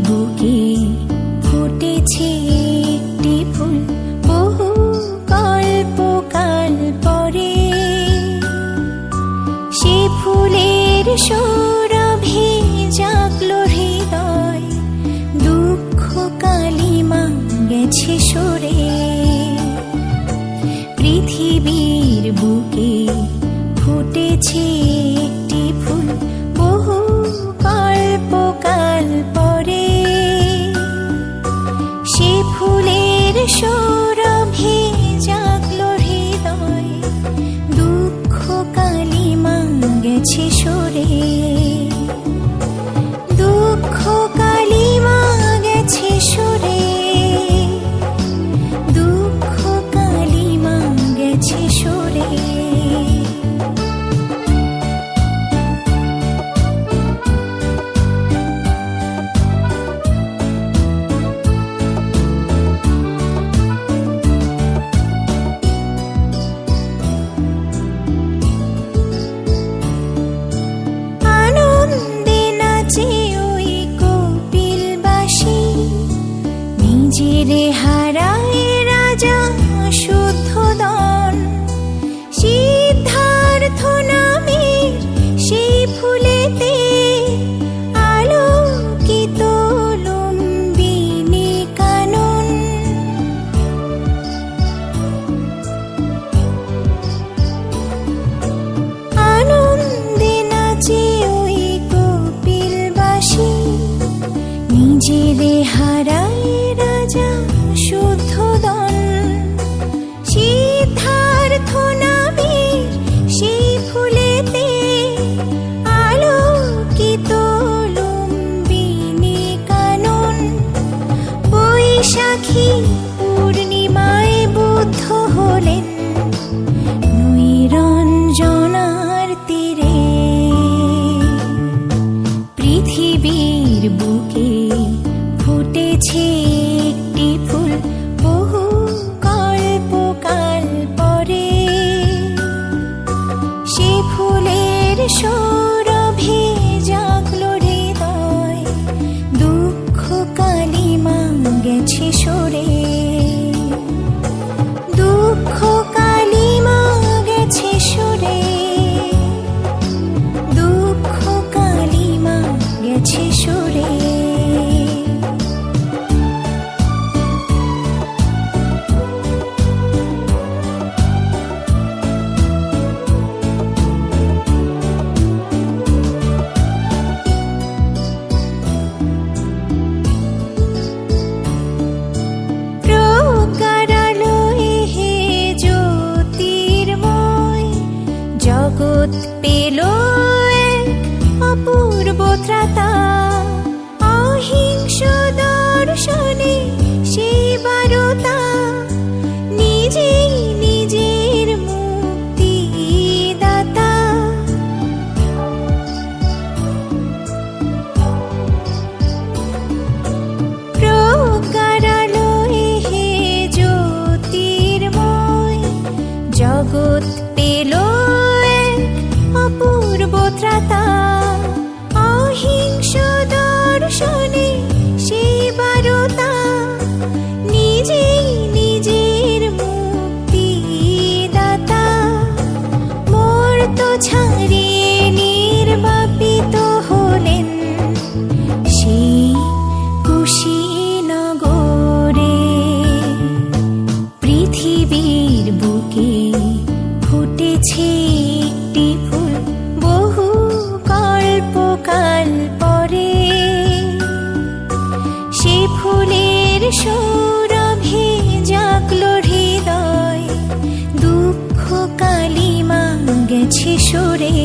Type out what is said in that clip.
বুকে ফুটেছে একটি ফুল বহু কল্পকাল পরে। সে ফুলের সৌরভে জাগলো হৃদয়, দুঃখ কালিমা গেছে সরে। পৃথিবীর বুকে ফুটেছে একটি ফুল বহু কল্পকাল পরে। সে ফুলের সৌরভে জাগলো হৃদয়, দুঃখ কালিমা গেছে সরে। দুঃখ কালিমা গেছে সরে, দুঃখ কালিমা গেছে সরে। নিজেরে হারায় রাজা শুদ্ধোদন, সিদ্ধার্থ নামের সেই ফুলেতে আলোকিত লুম্বিনী কানন। আনন্দে নাচে ওই কপিলবাসী, নিজেরে হারায় শুদ্ধোদন, সিদ্ধার্থ নামের সেই ফুলেতে আলোকিত লুম্বিনী কানন। বৈশাখী পূর্ণিমায় বুদ্ধ হলেন নৈরঞ্জনার তীরে। পৃথিবীর বুকে ফুটেছে একটি ফুল বহু কল্পকাল পরে। সে ফুলের সৌরভে জাগলো হৃদয়, দুঃখ কালিমা গেছে সরে। দুঃখ কালিমা গেছে সরে, দুঃখ কালিমা গেছে সরে। জগৎ পেল এক অপূর্ব ত্রাতা, অহিংস দর্শনে সেই বারতা। নিজেই নিজের মুক্তিদাতা, প্রজ্ঞারালয়ে হে জ্যোতির্ময়। জগৎ পেল অপূর্ব ত্রাতা, অহিংস দর্শনে সেই বারতা। নিজেই নিজের মুক্তিদাতা, মর্ত ছাড়িয়ে নির্বাপিত হলেন সেই কুশীনগরে। পৃথিবীর বুকে ফুটেছে একটি ফুল বহু কল্পকাল পরে। সে ফুলের সৌরভে জাগলো হৃদয়, দুঃখ কালিমা গেছে সরে।